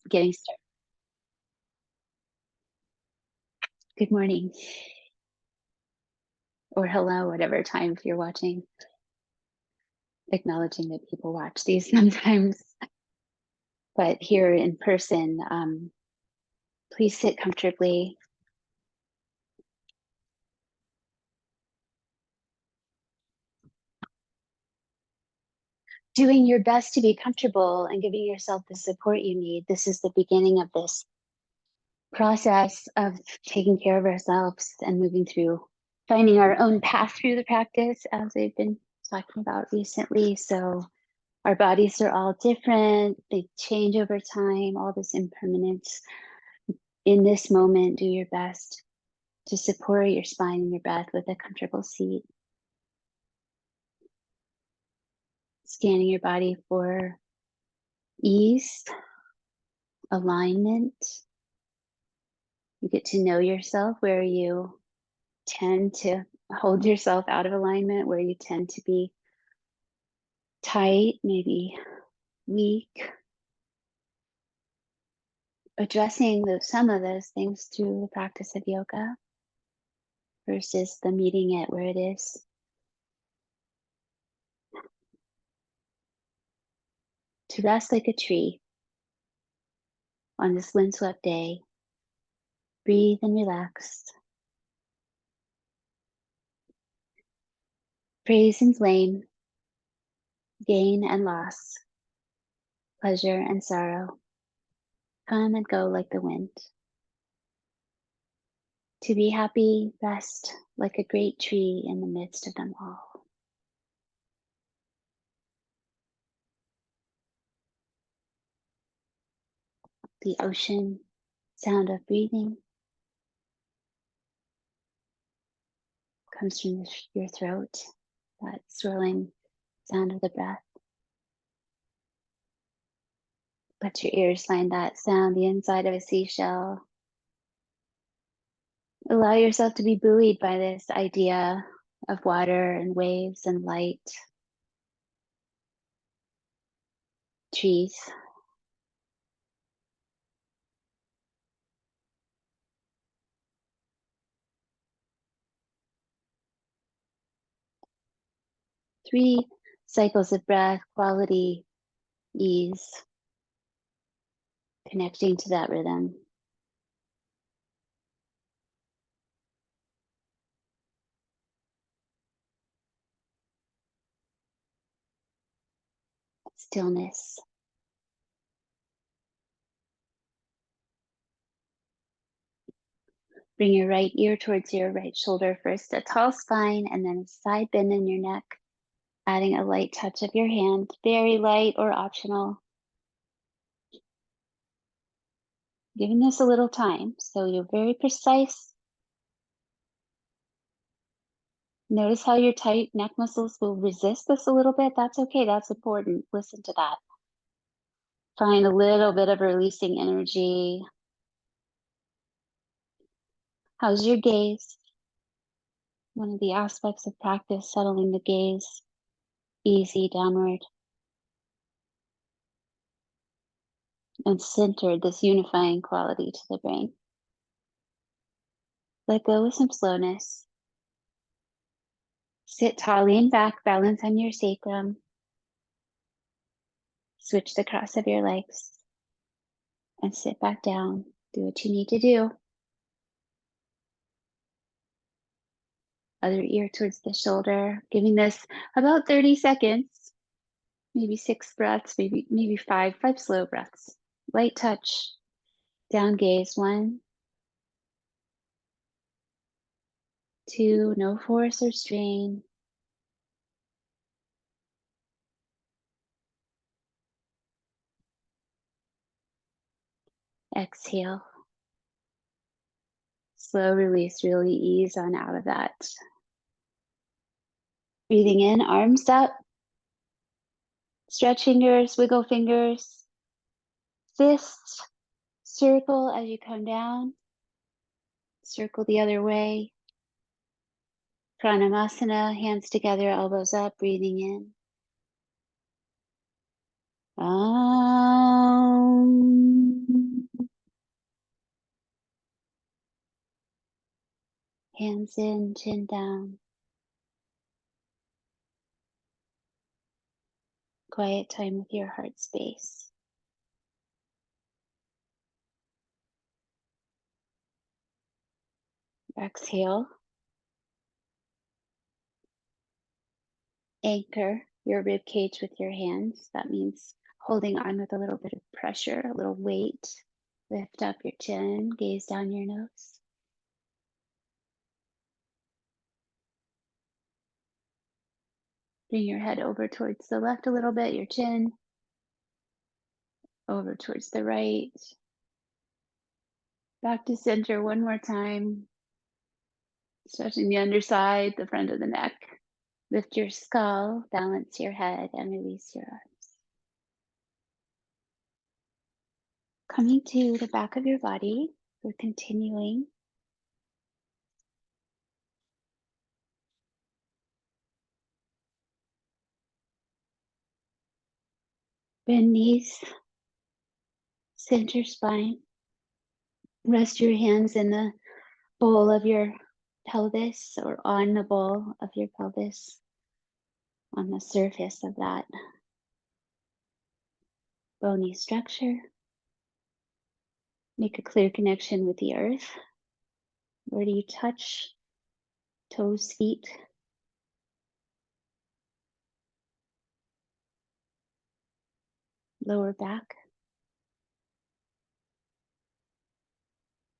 getting started. Good morning, or hello, whatever time you're watching. Acknowledging that people watch these sometimes, but here in person, please sit comfortably. Doing your best to be comfortable and giving yourself the support you need. This is the beginning of this process of taking care of ourselves and moving through, finding our own path through the practice, as we've been talking about recently. So our bodies are all different. They change over time, all this impermanence. In this moment, do your best to support your spine and your breath with a comfortable seat. Scanning your body for ease, alignment. You get to know yourself, where you tend to hold yourself out of alignment, where you tend to be tight, maybe weak. Addressing some of those things through the practice of yoga versus the meeting it where it is. To rest like a tree on this windswept day. Breathe and relax. Praise and blame, gain and loss, pleasure and sorrow come and go like the wind. To be happy, rest like a great tree in the midst of them all. The ocean sound of breathing comes from your throat, that swirling sound of the breath. Let your ears find that sound, the inside of a seashell. Allow yourself to be buoyed by this idea of water and waves and light, trees. Three cycles of breath, quality, ease, connecting to that rhythm. Stillness. Bring your right ear towards your right shoulder. First, a tall spine, and then a side bend in your neck. Adding a light touch of your hand, very light or optional. Giving this a little time, so you're very precise. Notice how your tight neck muscles will resist this a little bit. That's okay, that's important. Listen to that. Find a little bit of releasing energy. How's your gaze? One of the aspects of practice, settling the gaze, easy downward. And centered, this unifying quality to the brain. Let go with some slowness. Sit tall, lean back, balance on your sacrum. Switch the cross of your legs and sit back down. Do what you need to do. Other ear towards the shoulder, giving this about 30 seconds, maybe 6 breaths, maybe five slow breaths. Light touch, down gaze, 1, 2, no force or strain. Exhale. Slow release, really ease on out of that. Breathing in, arms up. Stretch fingers, wiggle fingers. Fists, circle as you come down. Circle the other way. Pranamasana, hands together, elbows up, breathing in. Om. Hands in, chin down. Quiet time with your heart space. Exhale. Anchor your rib cage with your hands. That means holding on with a little bit of pressure, a little weight. Lift up your chin, gaze down your nose. Bring your head over towards the left a little bit, your chin over towards the right. Back to center one more time. Stretching the underside, the front of the neck. Lift your skull, balance your head, and release your arms. Coming to the back of your body, we're continuing. Bend knees, center spine. Rest your hands in the bowl of your pelvis or on the bowl of your pelvis, on the surface of that bony structure. Make a clear connection with the earth. Where do you touch? Toes, feet. Lower back.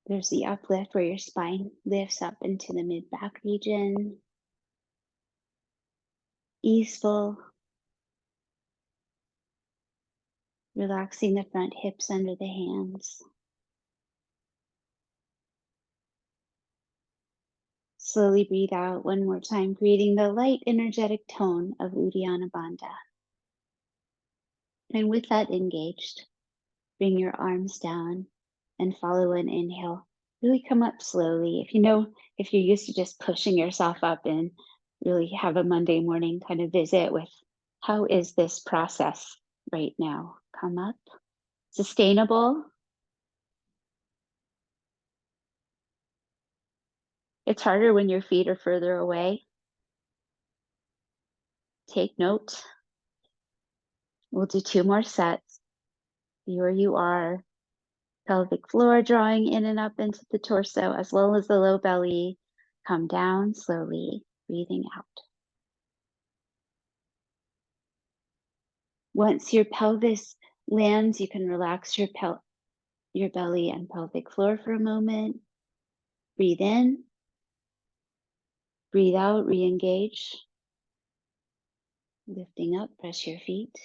There's the uplift where your spine lifts up into the mid-back region. Easeful. Relaxing the front hips under the hands. Slowly breathe out one more time, creating the light, energetic tone of Uddiyana Bandha. And with that engaged, bring your arms down and follow an inhale. Really come up slowly. If you're used to just pushing yourself up, and really have a Monday morning kind of visit with how is this process right now? Come up. Sustainable. It's harder when your feet are further away. Take note. We'll do 2 more sets. Be where you are. Pelvic floor drawing in and up into the torso, as well as the low belly. Come down slowly, breathing out. Once your pelvis lands, you can relax your belly and pelvic floor for a moment. Breathe in. Breathe out, re-engage. Lifting up, press your feet.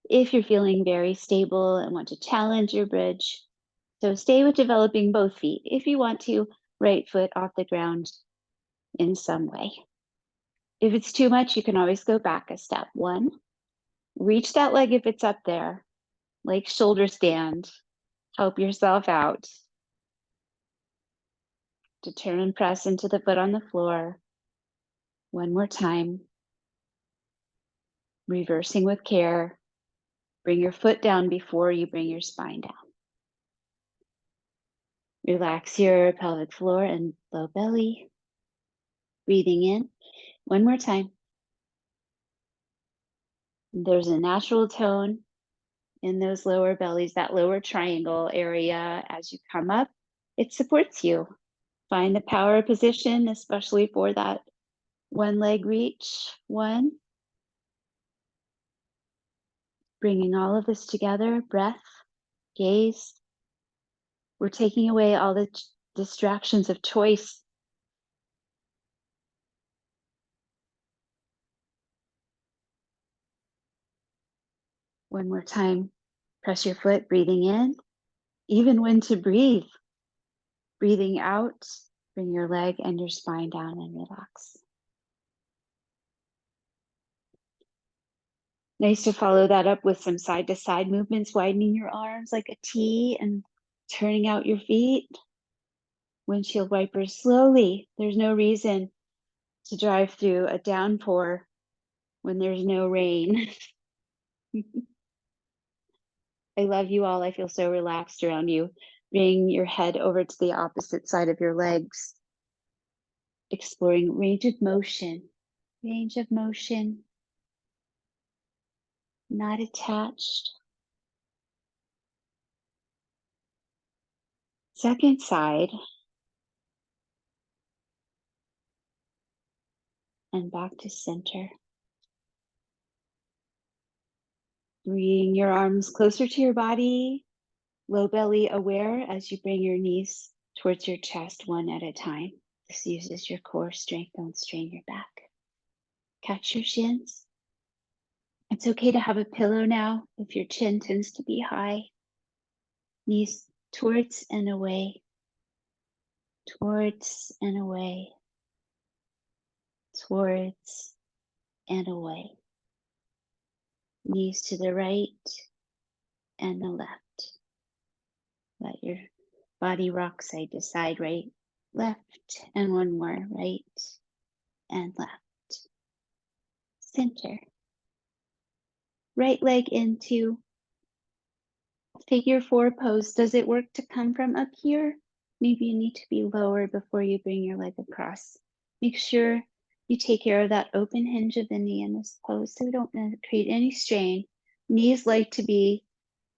If you're feeling very stable and want to challenge your bridge, so stay with developing both feet. If you want to, right foot off the ground in some way. If it's too much, you can always go back a step. 1, reach that leg if it's up there, like shoulder stand. Help yourself out. To turn and press into the foot on the floor. One more time. Reversing with care. Bring your foot down before you bring your spine down. Relax your pelvic floor and low belly. Breathing in. One more time. There's a natural tone in those lower bellies, that lower triangle area as you come up. It supports you. Find the power position, especially for that one leg reach. 1. Bringing all of this together, breath, gaze. We're taking away all the distractions of choice. One more time, press your foot, breathing in. Even when to breathe. Breathing out, bring your leg and your spine down and relax. Nice to follow that up with some side-to-side movements, widening your arms like a T and turning out your feet. Windshield wipers slowly. There's no reason to drive through a downpour when there's no rain. I love you all. I feel so relaxed around you. Bring your head over to the opposite side of your legs, exploring range of motion, not attached. Second side, and back to center. Bring your arms closer to your body, low belly aware as you bring your knees towards your chest one at a time. This uses your core strength. Don't strain your back. Catch your shins. It's okay to have a pillow now if your chin tends to be high. Knees towards and away, towards and away, towards and away. Knees to the right and the left. Let your body rock side to side, right, left, and one more, right and left. Center. Right leg into figure 4 pose. Does it work to come from up here? Maybe you need to be lower before you bring your leg across. Make sure you take care of that open hinge of the knee in this pose so we don't create any strain. Knees like to be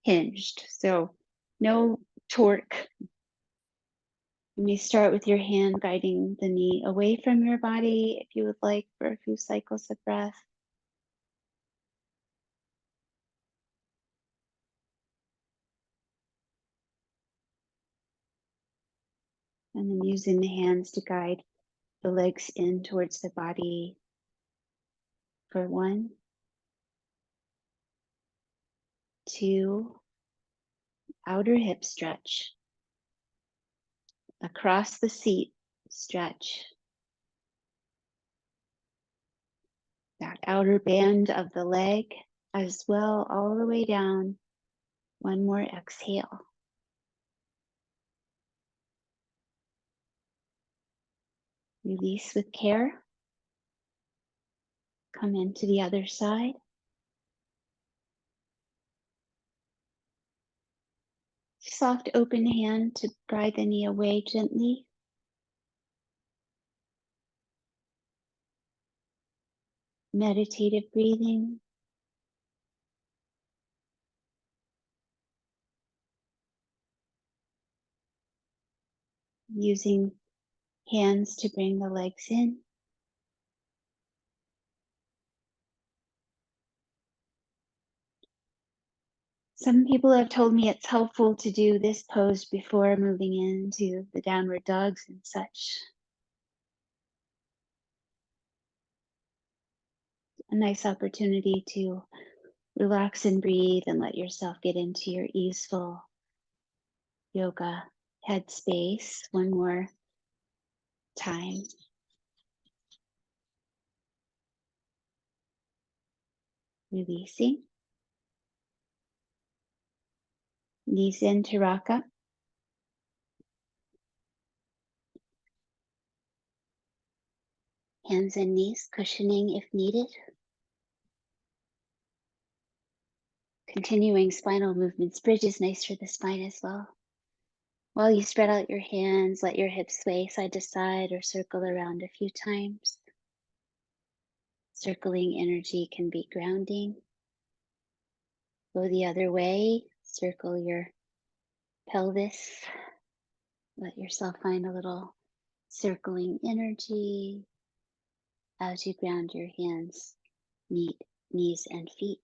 hinged, so no torque. You may start with your hand guiding the knee away from your body if you would like for a few cycles of breath. And then using the hands to guide the legs in towards the body for 1, 2, outer hip stretch, across the seat stretch, that outer band of the leg as well, all the way down. 1 more exhale. Release with care. Come into the other side. Soft open hand to guide the knee away gently. Meditative breathing. Using hands to bring the legs in. Some people have told me it's helpful to do this pose before moving into the downward dogs and such. A nice opportunity to relax and breathe and let yourself get into your easeful yoga headspace. 1 more time. Releasing. Knees into Raka. Hands and knees cushioning if needed. Continuing spinal movements. Bridge is nice for the spine as well. While you spread out your hands, let your hips sway side to side or circle around a few times. Circling energy can be grounding. Go the other way, circle your pelvis. Let yourself find a little circling energy as you ground your hands, knees and feet.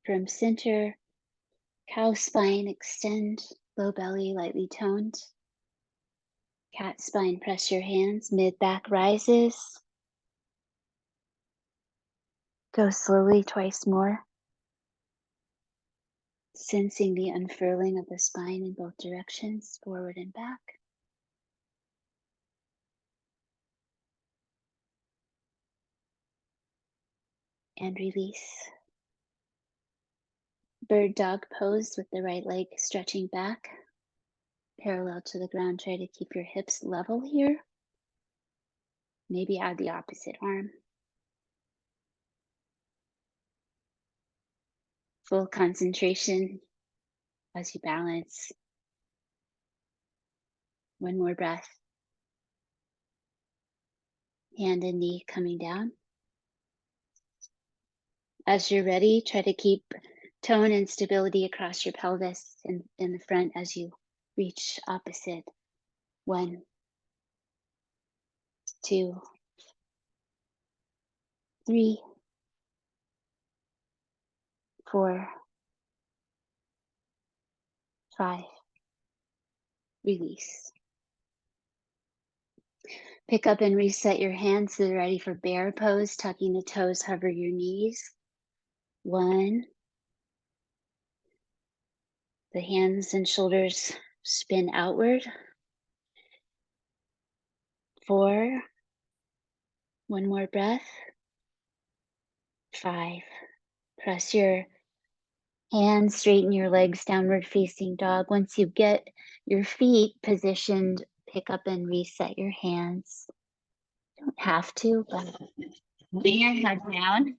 From center, cow spine, extend, low belly lightly toned. Cat spine, press your hands, mid back rises. Go slowly twice more. Sensing the unfurling of the spine in both directions, forward and back. And release. Bird dog pose with the right leg stretching back, parallel to the ground. Try to keep your hips level here. Maybe add the opposite arm. Full concentration as you balance One more breath. Hand and knee coming down. As you're ready, try to keep tone and stability across your pelvis in the front as you reach opposite. 1, 2, 3, 4, 5. Release. Pick up and reset your hands so they're ready for bear pose. Tucking the toes, hover your knees. 1. The hands and shoulders spin outward. 4. One more breath. 5. Press your hands, straighten your legs, downward facing dog. Once you get your feet positioned, pick up and reset your hands. You don't have to, but bring your head down.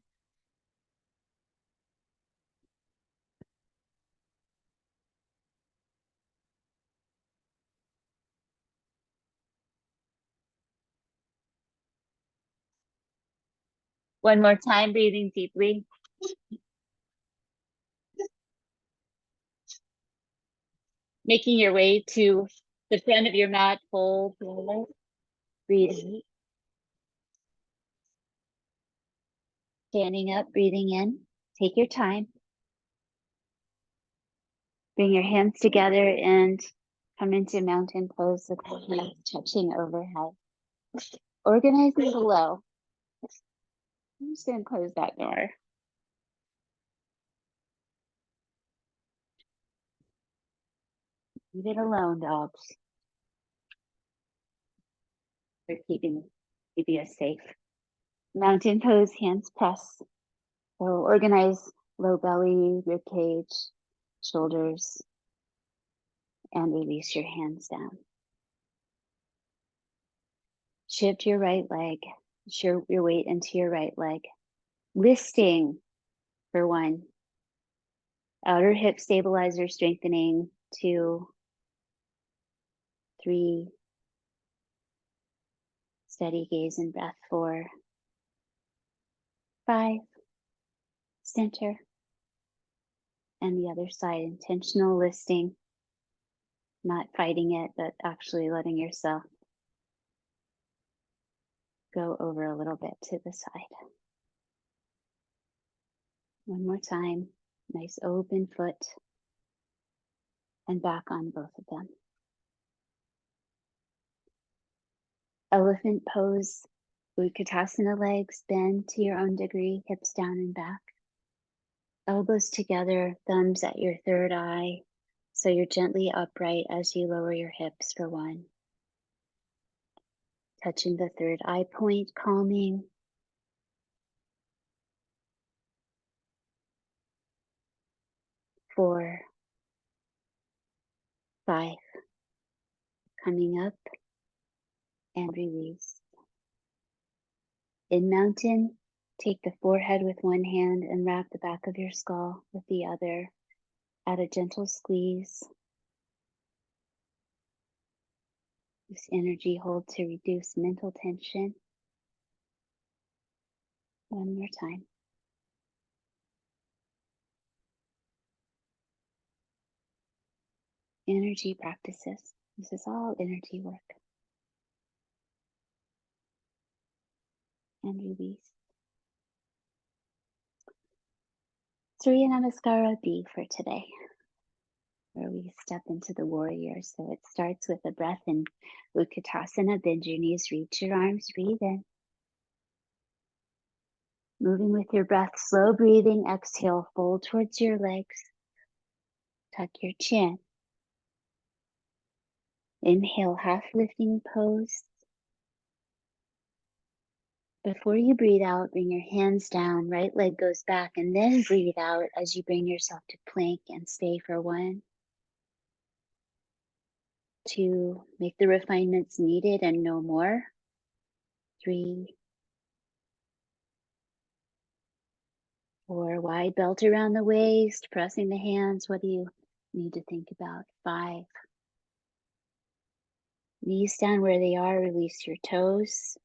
One more time, breathing deeply. Making your way to the front of your mat, fold forward. Breathing. Standing up, breathing in. Take your time. Bring your hands together and come into mountain pose with the hands touching overhead. Organizing below. I'm just going to close that door. Leave it alone, dogs. They're keeping us safe. Mountain pose, hands press. So organize low belly, rib cage, shoulders, and release your hands down. Shift your right leg. Shift your weight into your right leg. Listing for 1. Outer hip stabilizer strengthening. 2, 3. Steady gaze and breath. 4, 5. Center. And the other side, intentional listing. Not fighting it, but actually letting yourself go over a little bit to the side. One more time. Nice open foot. And back on both of them. Elephant pose. Utkatasana legs bend to your own degree, hips down and back. Elbows together, thumbs at your third eye. So you're gently upright as you lower your hips for 1. Touching the third eye point, calming. 4, 5. Coming up and release. In mountain, take the forehead with one hand and wrap the back of your skull with the other. Add a gentle squeeze. This energy hold to reduce mental tension. One more time. Energy practices. This is all energy work. And release. Surya B for today, where we step into the warrior. So it starts with a breath in Utkatasana. Bend your knees, reach your arms, breathe in. Moving with your breath, slow breathing, exhale, fold towards your legs. Tuck your chin. Inhale, half lifting pose. Before you breathe out, bring your hands down, right leg goes back, and then breathe out as you bring yourself to plank and stay for 1, 2, make the refinements needed and no more. 3, 4, wide belt around the waist, pressing the hands. What do you need to think about? 5, Knees down where they are, release your toes.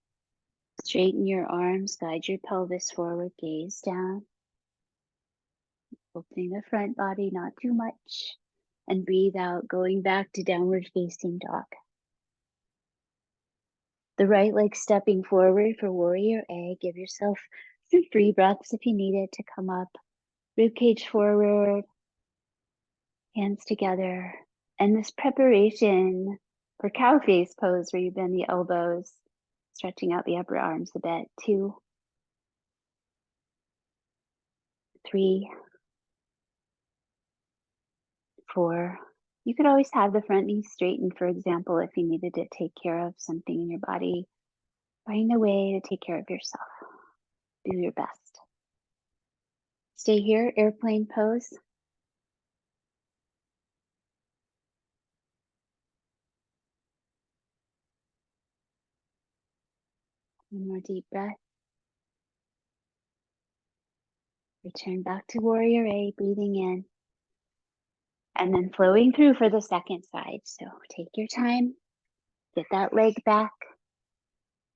Straighten your arms, guide your pelvis forward, gaze down. Opening the front body, not too much. And breathe out, going back to downward facing dog. The right leg stepping forward for warrior A. Give yourself some free breaths if you need it to come up. Ribcage forward, hands together. And this preparation for cow face pose where you bend the elbows, stretching out the upper arms a bit. 2, 3, 4. You could always have the front knee straightened, for example, if you needed to take care of something in your body. Find a way to take care of yourself. Do your best. Stay here, airplane pose. One more deep breath. Return back to warrior A, breathing in. And then flowing through for the second side. So take your time, get that leg back.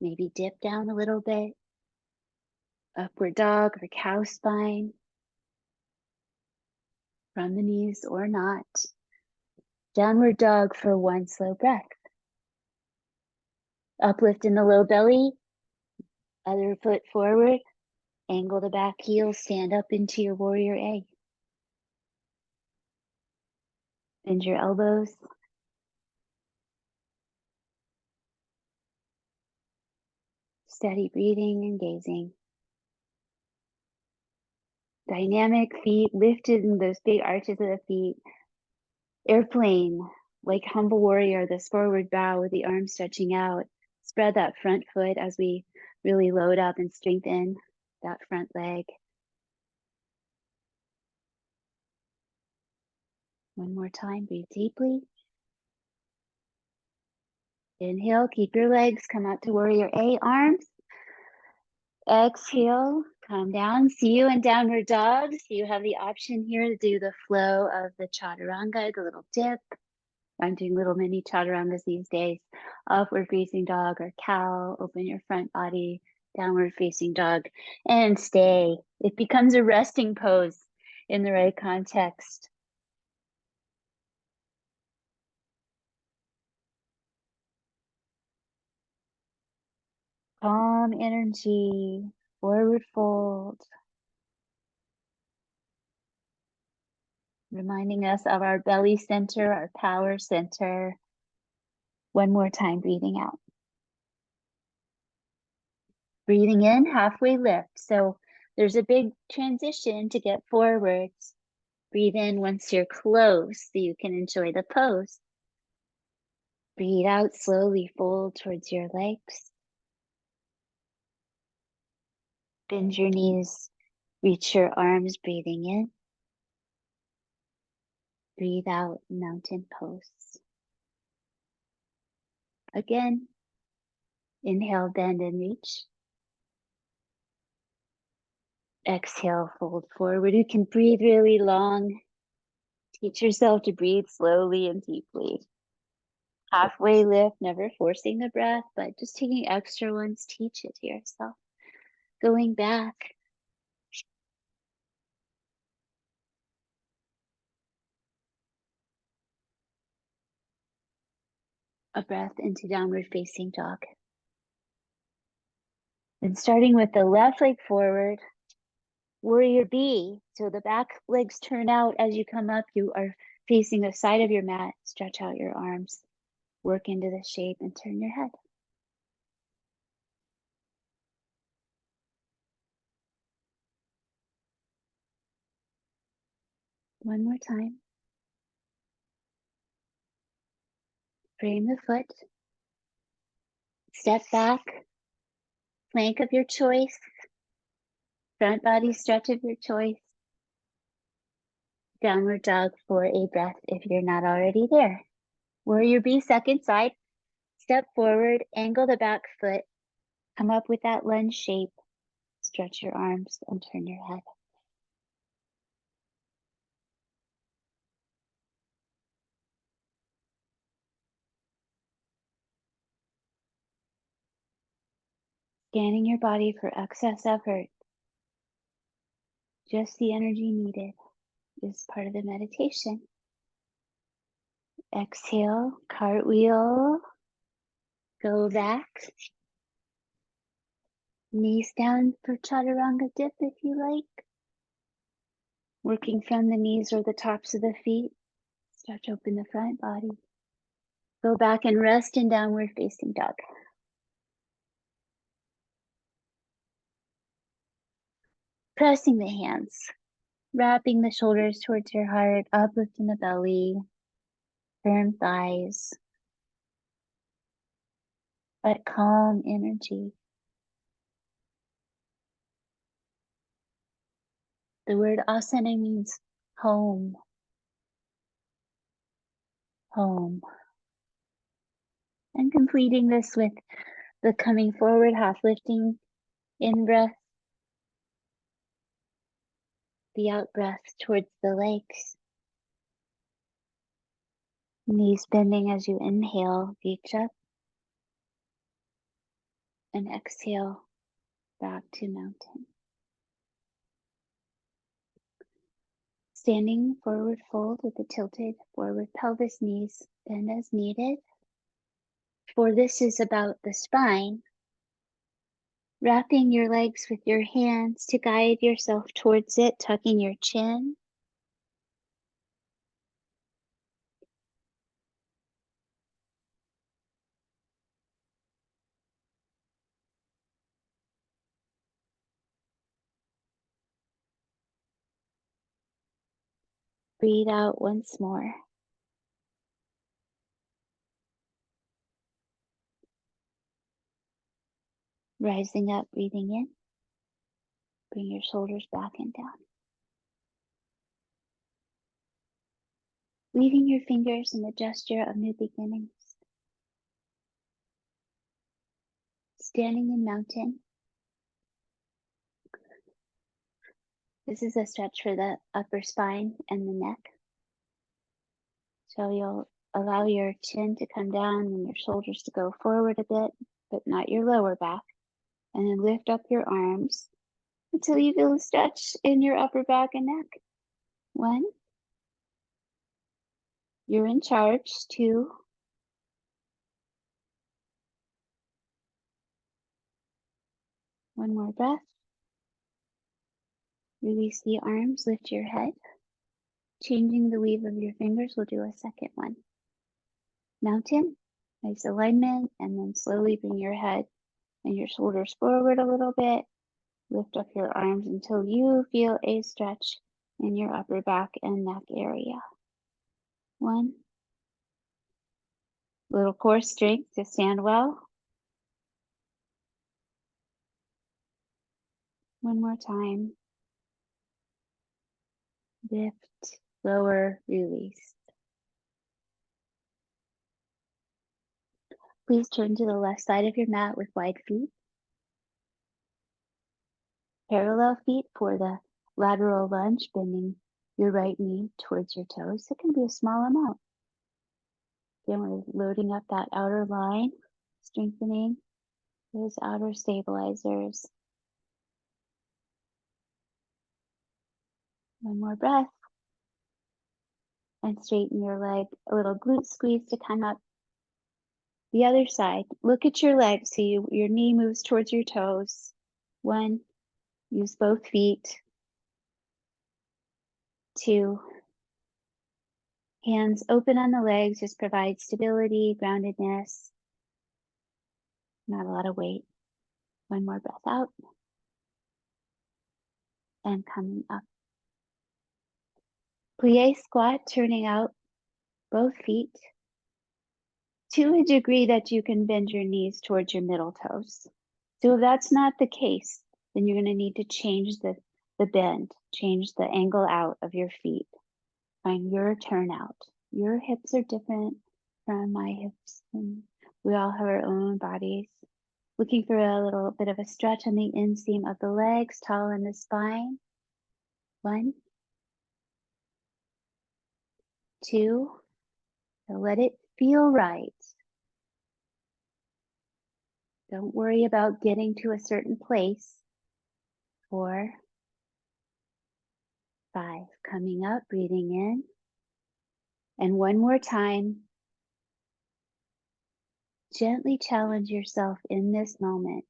Maybe dip down a little bit. Upward dog or cow spine. From the knees or not. Downward dog for one slow breath. Uplift in the low belly. Other foot forward. Angle the back heel, stand up into your warrior A. Bend your elbows. Steady breathing and gazing. Dynamic feet lifted in those big arches of the feet. Airplane, like humble warrior, this forward bow with the arms stretching out. Spread that front foot as we really load up and strengthen that front leg. One more time, breathe deeply. Inhale, keep your legs, come out to warrior A, arms. Exhale, come down. See you in downward dog. So you have the option here to do the flow of the chaturanga, the little dip. I'm doing little mini chaturangas these days. Upward facing dog or cow, open your front body, downward facing dog, and stay. It becomes a resting pose in the right context. Calm energy, forward fold. Reminding us of our belly center, our power center. One more time, breathing out. Breathing in, halfway lift. So there's a big transition to get forwards. Breathe in once you're close so you can enjoy the pose. Breathe out, slowly fold towards your legs. Bend your knees, reach your arms, breathing in. Breathe out, mountain pose. Again, inhale, bend and reach. Exhale, fold forward. You can breathe really long. Teach yourself to breathe slowly and deeply. Halfway lift, never forcing the breath, but just taking extra ones. Teach it to yourself. Going back. A breath into downward facing dog. And starting with the left leg forward, warrior B. So the back legs turn out as you come up. You are facing the side of your mat. Stretch out your arms. Work into the shape and turn your head. One more time. Frame the foot. Step back. Plank of your choice. Front body stretch of your choice. Downward dog for a breath if you're not already there. Warrior B, second side. Step forward, angle the back foot. Come up with that lunge shape. Stretch your arms and turn your head. Scanning your body for excess effort. Just the energy needed is part of the meditation. Exhale, cartwheel, go back. Knees down for chaturanga dip if you like. Working from the knees or the tops of the feet. Stretch open the front body. Go back and rest in downward facing dog. Pressing the hands, wrapping the shoulders towards your heart, uplifting the belly, firm thighs, but calm energy. The word asana means home, home. And completing this with the coming forward, half lifting in breath, the out breath towards the legs. Knees bending as you inhale, reach up, and exhale back to mountain. Standing forward fold with the tilted forward pelvis, knees bend as needed. For this is about the spine. Wrapping your legs with your hands to guide yourself towards it, tucking your chin. Breathe out once more. Rising up, breathing in. Bring your shoulders back and down. Weaving your fingers in the gesture of new beginnings. Standing in mountain. This is a stretch for the upper spine and the neck. So you'll allow your chin to come down and your shoulders to go forward a bit, but not your lower back. And then lift up your arms until you feel a stretch in your upper back and neck. 1. You're in charge. 2. One more breath. Release the arms, lift your head. Changing the weave of your fingers, we'll do a second one. Mountain, nice alignment, and then slowly bring your head and your shoulders forward a little bit. Lift up your arms until you feel a stretch in your upper back and neck area. 1. Little core strength to stand well. One more time. Lift, lower, release. Please turn to the left side of your mat with wide feet. Parallel feet for the lateral lunge, bending your right knee towards your toes. It can be a small amount. Then we're loading up that outer line, strengthening those outer stabilizers. One more breath. And straighten your leg, a little glute squeeze to come up. The other side, look at your legs so your knee moves towards your toes. 1, use both feet. 2, hands open on the legs, just provide stability, groundedness, not a lot of weight. One more breath out. And coming up. Plie squat, turning out both feet to a degree that you can bend your knees towards your middle toes. So if that's not the case, then you're going to need to change the bend, change the angle out of your feet. Find your turnout. Your hips are different from my hips, and we all have our own bodies. Looking for a little bit of a stretch on the inseam of the legs, tall in the spine. 1, 2, so let it feel right. Don't worry about getting to a certain place. 4, 5, coming up, breathing in. And one more time, gently challenge yourself in this moment.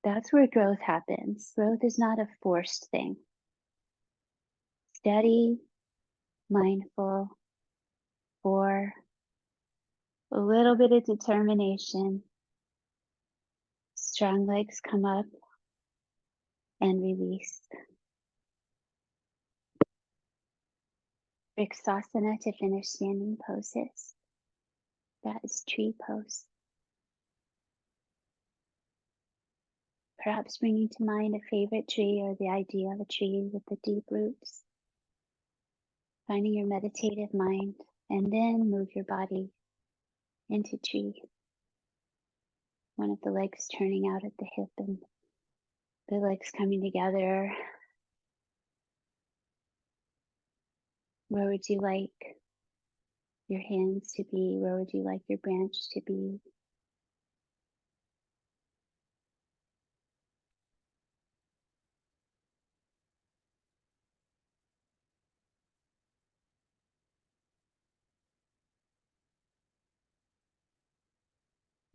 That's where growth happens. Growth is not a forced thing. Steady, mindful, 4, a little bit of determination. Strong legs come up and release. Vrksasana to finish standing poses. That is tree pose. Perhaps bringing to mind a favorite tree or the idea of a tree with the deep roots. Finding your meditative mind, and then move your body into tree. One of the legs turning out at the hip and the legs coming together. Where would you like your hands to be? Where would you like your branch to be?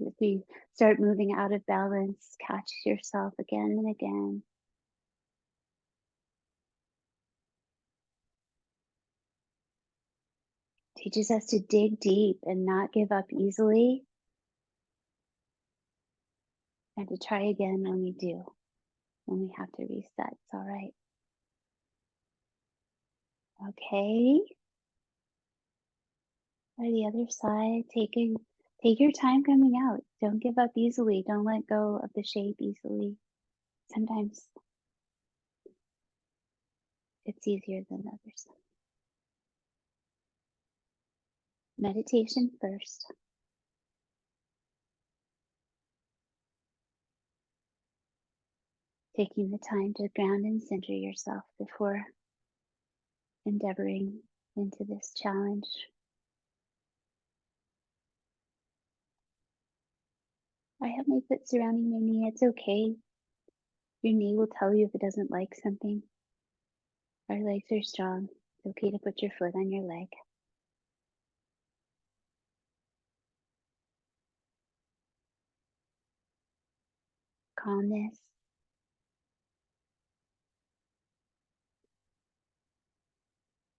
If you start moving out of balance, catch yourself again and again. Teaches us to dig deep and not give up easily, and to try again when we do. When we have to reset, it's all right. Okay. By the other side, take your time coming out. Don't give up easily. Don't let go of the shape easily. Sometimes it's easier than others. Meditation first. Taking the time to ground and center yourself before endeavoring into this challenge. I have my foot surrounding my knee. It's okay. Your knee will tell you if it doesn't like something. Our legs are strong. It's okay to put your foot on your leg. Calmness.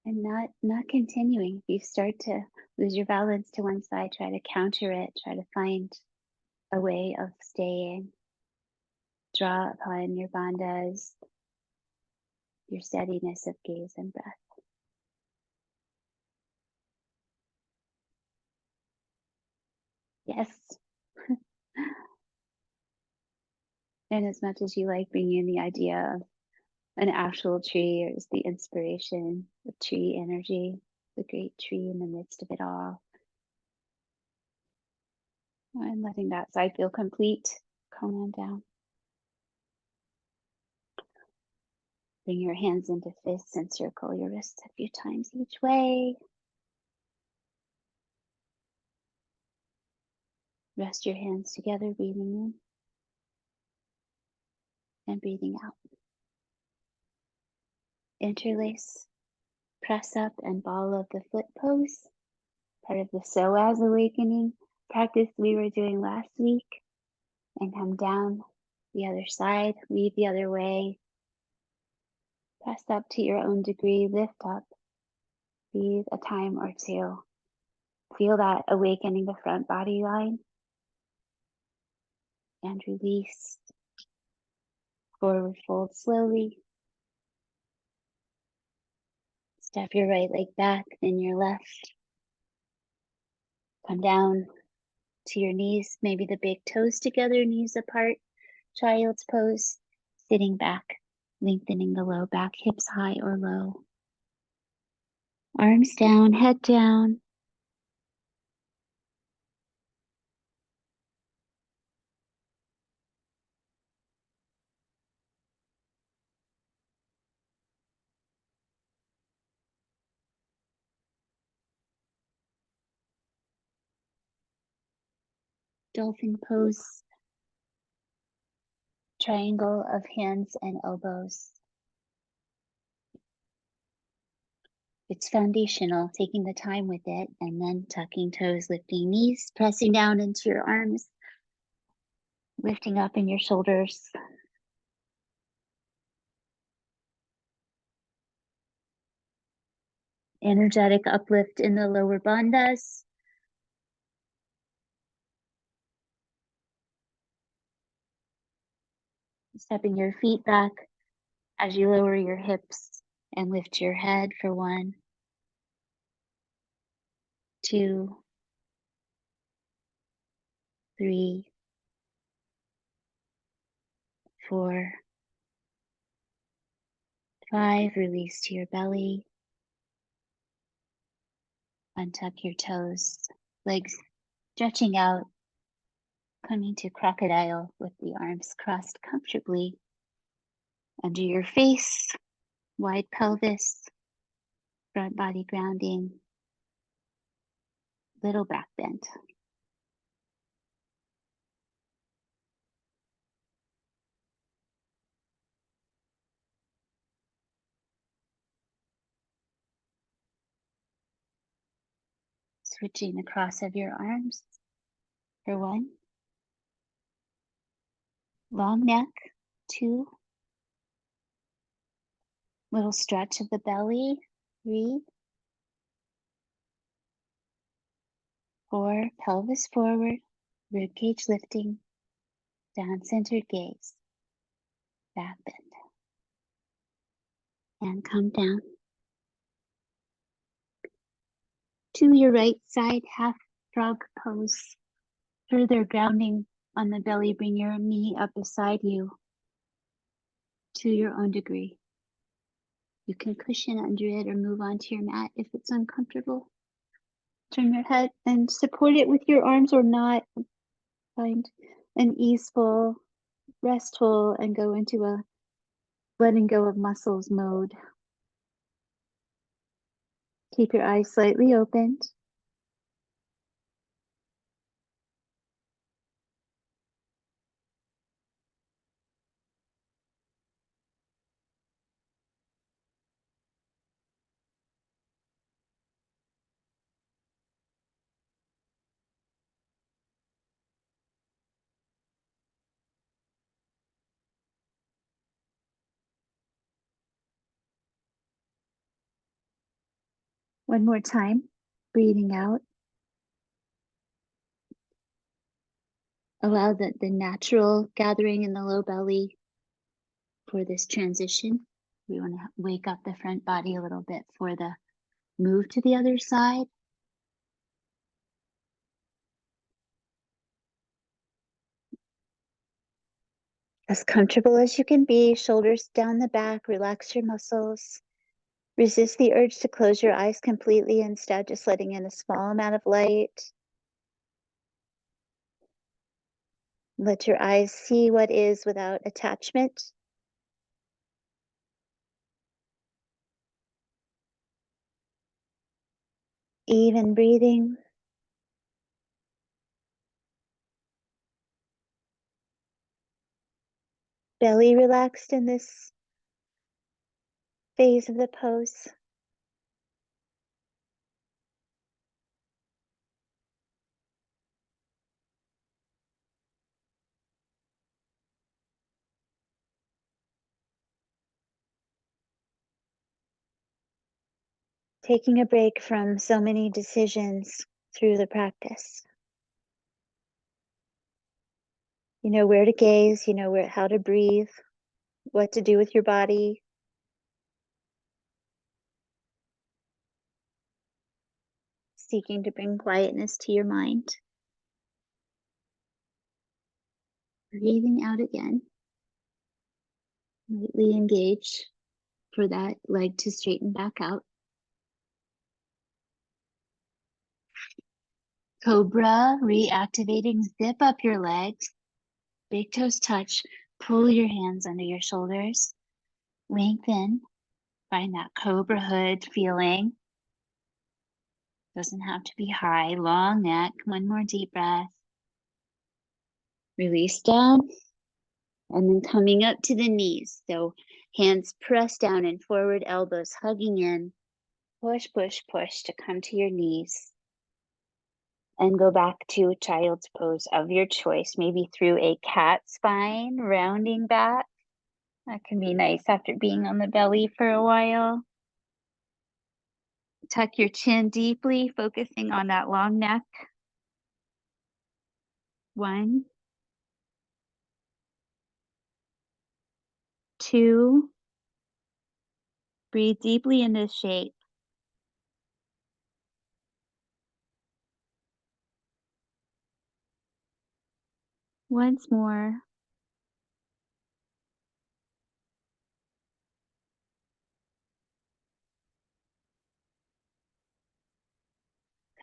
And not continuing. If you start to lose your balance to one side, try to counter it, try to find a way of staying. Draw upon your bandhas, your steadiness of gaze and breath. Yes. And as much as you like bringing in the idea of an actual tree or is the inspiration of tree energy, the great tree in the midst of it all, and letting that side feel complete, calm on down. Bring your hands into fists and circle your wrists a few times each way. Rest your hands together, breathing in and breathing out. Interlace, press up and ball of the foot pose, part of the psoas awakening practice we were doing last week. And come down the other side, weave the other way. Press up to your own degree, lift up, breathe a time or two. Feel that awakening the front body line. And release. Forward fold slowly. Step your right leg back, then your left. Come down to your knees, maybe the big toes together, knees apart. Child's pose, sitting back, lengthening the low back, hips high or low. Arms down, head down. dolphin pose. Triangle of hands and elbows. It's foundational, taking the time with it, and then tucking toes, lifting knees, pressing down into your arms, lifting up in your shoulders. Energetic uplift in the lower bandhas. Stepping your feet back as you lower your hips and lift your head for 1, 2, 3, 4, 5. Release to your belly. Untuck your toes, legs stretching out, coming to crocodile with the arms crossed comfortably under your face, wide pelvis, front body grounding, little back bend. Switching the cross of your arms for 1. Long neck, 2. Little stretch of the belly, 3. 4. Pelvis forward, rib cage lifting, down centered gaze, back bend. And come down. To your right side, half frog pose. Further grounding on the belly, bring your knee up beside you to your own degree. You can cushion under it or move onto your mat if it's uncomfortable. Turn your head and support it with your arms or not. Find an easeful, restful, and go into a letting go of muscles mode. Keep your eyes slightly opened. One more time, breathing out. Allow the natural gathering in the low belly for this transition. We want to wake up the front body a little bit for the move to the other side. As comfortable as you can be, shoulders down the back, relax your muscles. Resist the urge to close your eyes completely, instead just letting in a small amount of light. Let your eyes see what is without attachment. Even breathing. Belly relaxed in this phase of the pose. Taking a break from so many decisions through the practice. You know where to gaze, you know how to breathe, what to do with your body. Seeking to bring quietness to your mind. Breathing out again. Lightly engage for that leg to straighten back out. Cobra, reactivating, zip up your legs. Big toes touch. Pull your hands under your shoulders. Lengthen. Find that cobra hood feeling. Doesn't have to be high. Long neck. One more deep breath. Release down, and then coming up to the knees. So hands press down and forward, elbows hugging in. Push, push, push to come to your knees. And go back to child's pose of your choice, maybe through a cat spine, rounding back. That can be nice after being on the belly for a while. Tuck your chin deeply, focusing on that long neck. 1, 2. Breathe deeply in this shape. Once more.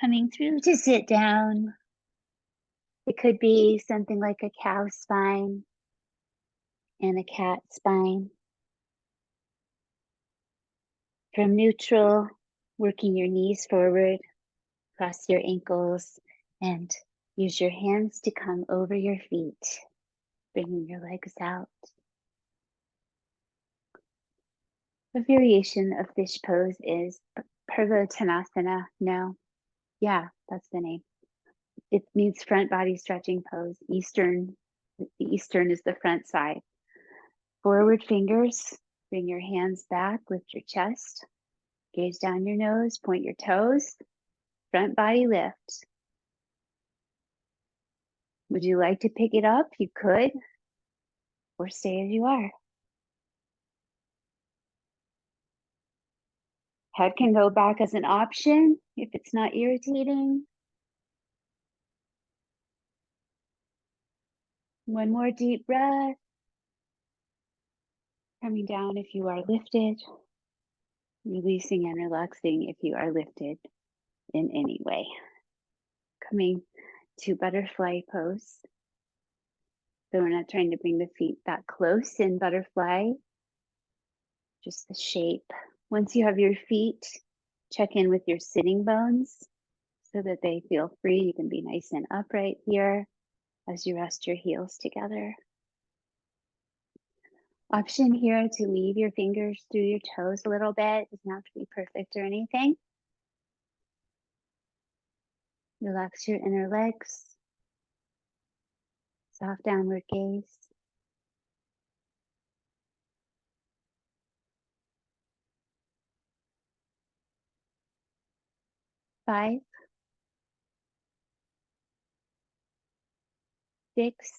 Coming through to sit down. It could be something like a cow spine and a cat spine. From neutral, working your knees forward, cross your ankles, and use your hands to come over your feet, bringing your legs out. A variation of this pose is Purvottanasana. No, yeah, that's the name. It means front body stretching pose. Eastern is the front side. Forward fingers, bring your hands back, lift your chest, gaze down your nose, point your toes, front body lift. Would you like to pick it up? You could, or stay as you are. Head can go back as an option if it's not irritating. One more deep breath. Coming down if you are lifted. Releasing and relaxing if you are lifted in any way. Coming to butterfly pose. So we're not trying to bring the feet that close in butterfly, just the shape. Once you have your feet, check in with your sitting bones so that they feel free. You can be nice and upright here as you rest your heels together. Option here to leave your fingers through your toes a little bit. It doesn't have to be perfect or anything. Relax your inner legs. Soft downward gaze. Five, 6,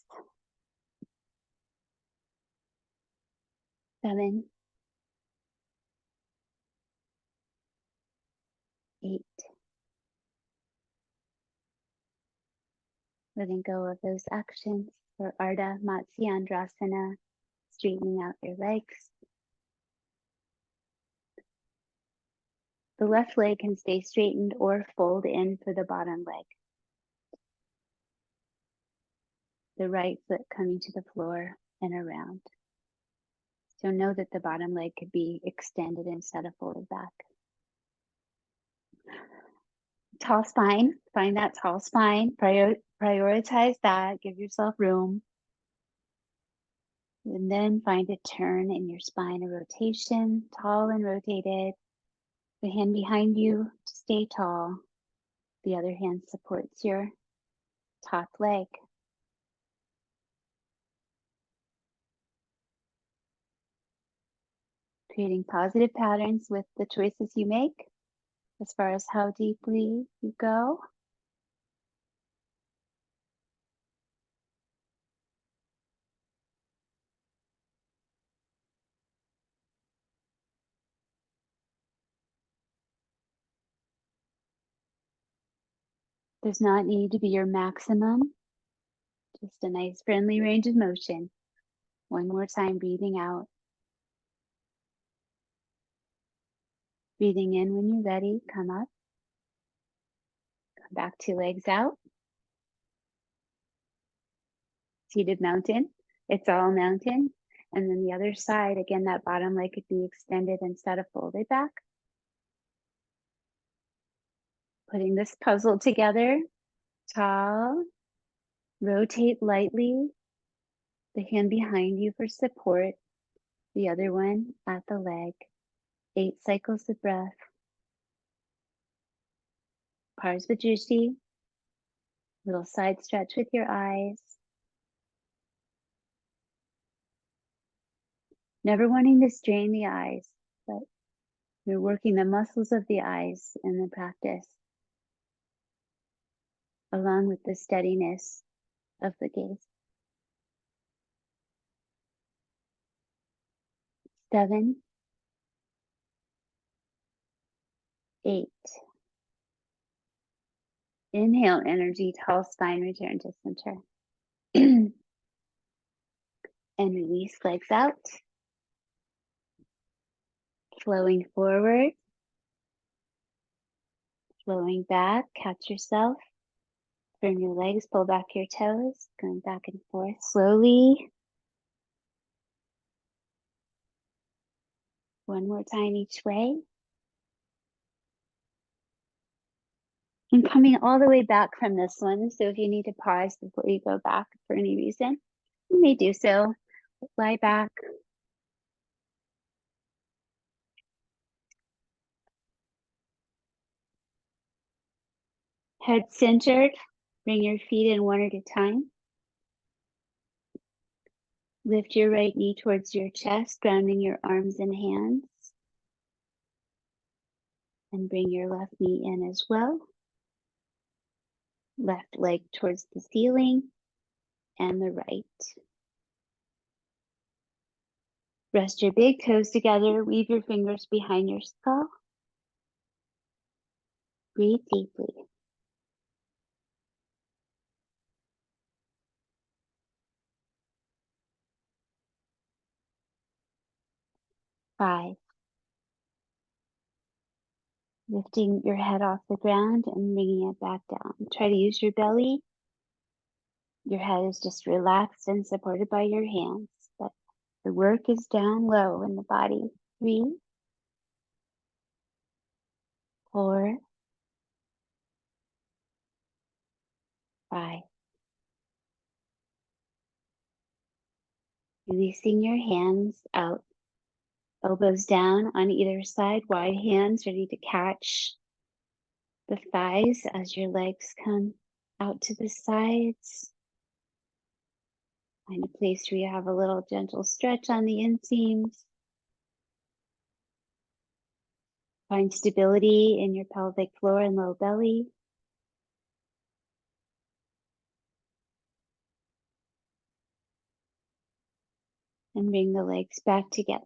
7, 8. Letting go of those actions for Ardha Matsyendrasana, straightening out your legs. The left leg can stay straightened or fold in for the bottom leg. The right foot coming to the floor and around. So know that the bottom leg could be extended instead of folded back. Tall spine, find that tall spine, prioritize that, give yourself room. And then find a turn in your spine, a rotation, tall and rotated. The hand behind you to stay tall. The other hand supports your top leg. Creating positive patterns with the choices you make as far as how deeply you go. Does not need to be your maximum, just a nice friendly range of motion. One more time, breathing out. Breathing in when you're ready, come up. Come back to legs out. Seated mountain, it's all mountain. And then the other side, again, that bottom leg could be extended instead of folded back. Putting this puzzle together, tall, Rotate lightly, the hand behind you for support, the other one at the leg. 8 cycles of breath. Parsvajushi, little side stretch with your eyes. Never wanting to strain the eyes, but you're working the muscles of the eyes in the practice, along with the steadiness of the gaze. 7, 8. Inhale energy, tall spine, return to center. And release legs out. Flowing forward. Flowing back, catch yourself. Turn your legs, pull back your toes, going back and forth slowly. One more time each way. And coming all the way back from this one. So if you need to pause before you go back for any reason, you may do so. Lie back. Head centered. Bring your feet in one at a time. Lift your right knee towards your chest, grounding your arms and hands. And bring your left knee in as well. Left leg towards the ceiling and the right. Rest your big toes together. Weave your fingers behind your skull. Breathe deeply. 5. Lifting your head off the ground and bringing it back down. Try to use your belly. Your head is just relaxed and supported by your hands, but the work is down low in the body. 3, 4, 5. Releasing your hands out, elbows down on either side, wide hands ready to catch the thighs as your legs come out to the sides. Find a place where you have a little gentle stretch on the inseams. Find stability in your pelvic floor and low belly. And bring the legs back together.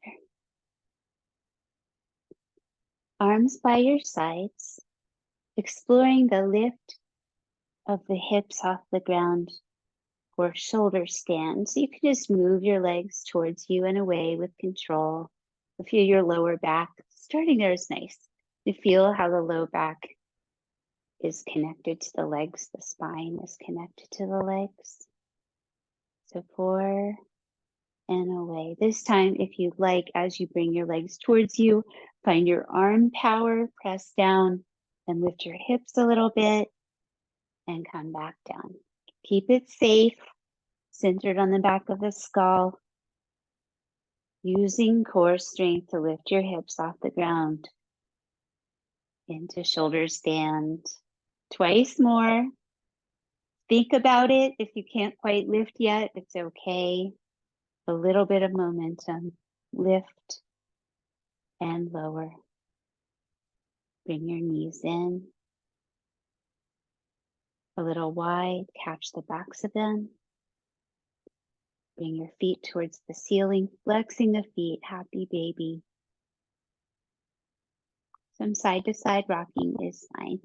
Arms by your sides, exploring the lift of the hips off the ground or shoulder stand. So you can just move your legs towards you and away with control. Feel your lower back. Starting there is nice. You feel how the low back is connected to the legs. The spine is connected to the legs. So 4 and away. This time, if you'd like, as you bring your legs towards you, find your arm power, press down and lift your hips a little bit and come back down. Keep it safe, centered on the back of the skull, using core strength to lift your hips off the ground into shoulder stand. Twice more. Think about it. If you can't quite lift yet, it's okay. A little bit of momentum. Lift and lower. Bring your knees in. A little wide. Catch the backs of them. Bring your feet towards the ceiling. Flexing the feet. Happy baby. Some side to side rocking is fine.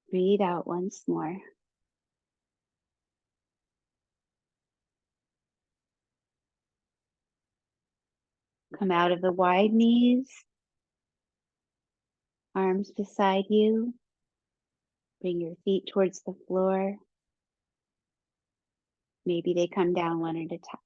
Breathe out once more. Come out of the wide knees. Arms beside you. Bring your feet towards the floor. Maybe they come down one at a time.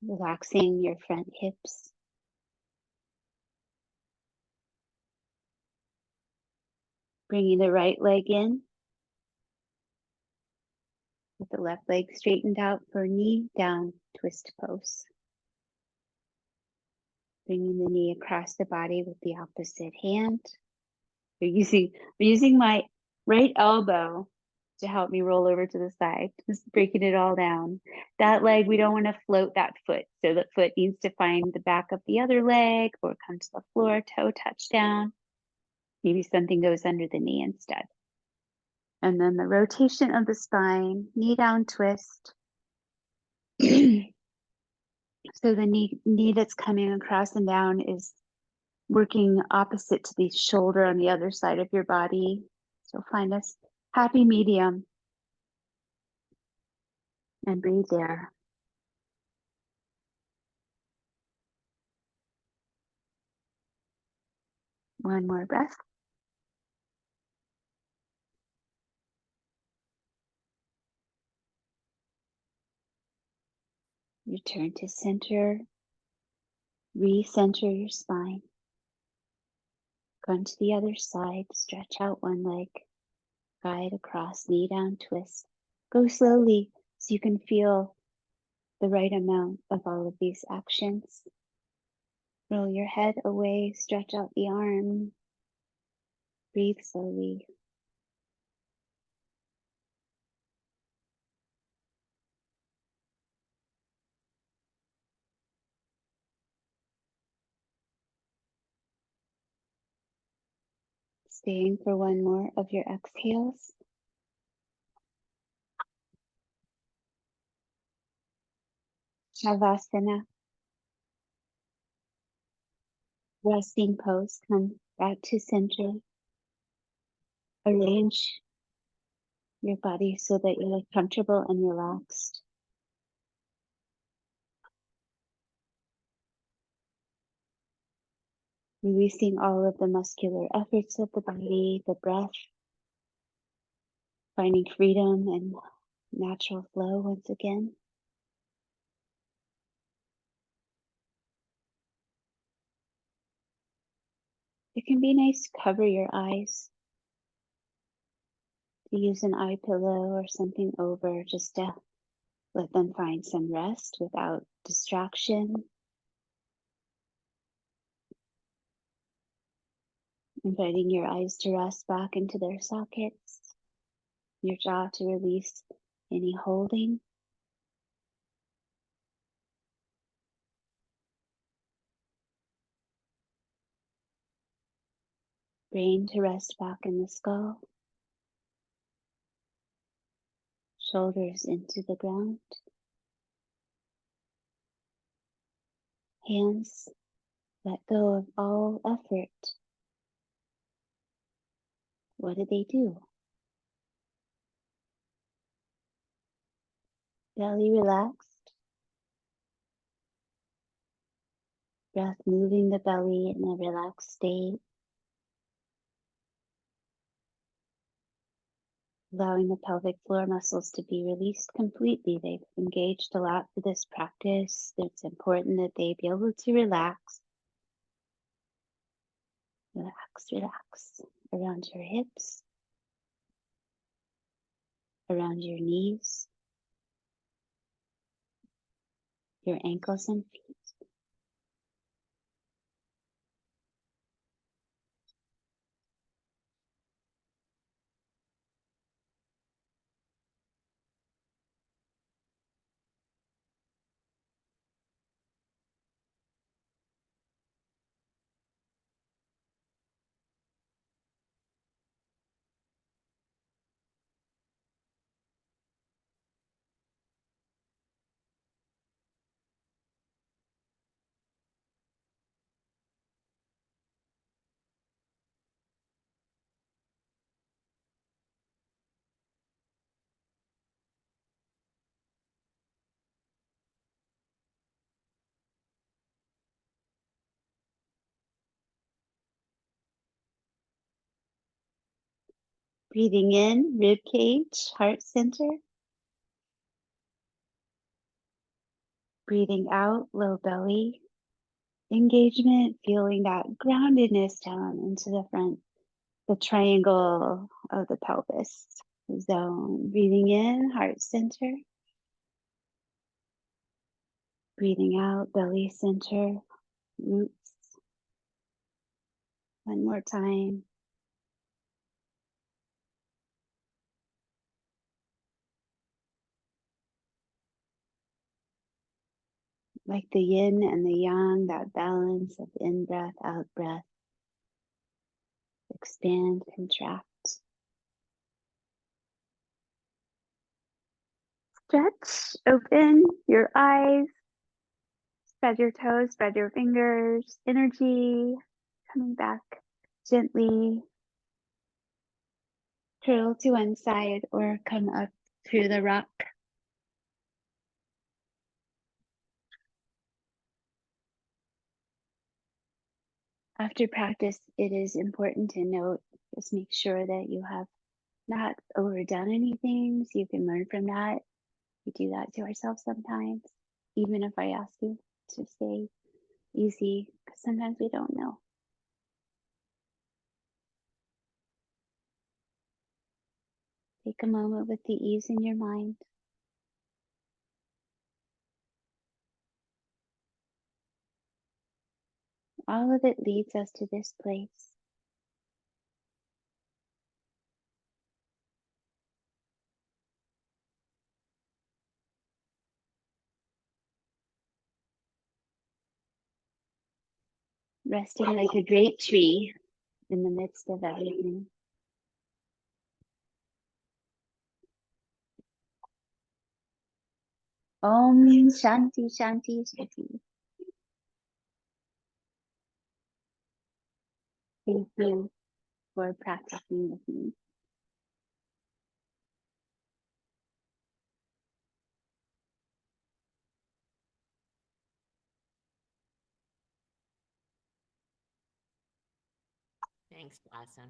Relaxing your front hips. Bringing the right leg in. With the left leg straightened out for knee down twist pose. Bringing the knee across the body with the opposite hand. I'm using my right elbow to help me roll over to the side, just breaking it all down. That leg, we don't want to float that foot. So the foot needs to find the back of the other leg or come to the floor, toe touch down. Maybe something goes under the knee instead. And then the rotation of the spine, knee down twist. So the knee that's coming across and down is working opposite to the shoulder on the other side of your body. So find a happy medium and breathe there. One more breath. Return to center. Recenter your spine. Go to the other side. Stretch out one leg. Guide across, knee down, twist. Go slowly so you can feel the right amount of all of these actions. Roll your head away. Stretch out the arm. Breathe slowly. Staying for one more of your exhales. Shavasana. Resting pose. Come back to center. Arrange your body so that you're comfortable and relaxed. Releasing all of the muscular efforts of the body, the breath, finding freedom and natural flow once again. It can be nice to cover your eyes, to use an eye pillow or something over just to let them find some rest without distraction. Inviting your eyes to rest back into their sockets, your jaw to release any holding. Brain to rest back in the skull. Shoulders into the ground. Hands let go of all effort. What do they do? Belly relaxed. Breath moving the belly in a relaxed state. Allowing the pelvic floor muscles to be released completely. They've engaged a lot for this practice. It's important that they be able to relax. Relax, relax. Around your hips. Around your knees. Your ankles and feet. Breathing in, rib cage, heart center. Breathing out, low belly engagement, feeling that groundedness down into the front, the triangle of the pelvis zone. Breathing in, heart center. Breathing out, belly center, roots. One more time. Like the yin and the yang, that balance of in breath, out breath. Expand, contract. Stretch, open your eyes, spread your toes, spread your fingers. Energy coming back gently. Curl to one side or come up through the rock. After practice, it is important to note, just make sure that you have not overdone anything, so you can learn from that. We do that to ourselves sometimes, even if I ask you to stay easy, because sometimes we don't know. Take a moment with the ease in your mind. All of it leads us to this place. Resting like a great tree in the midst of everything. Om Shanti Shanti Shanti. Thank you for practicing with me. Thanks, Blossom.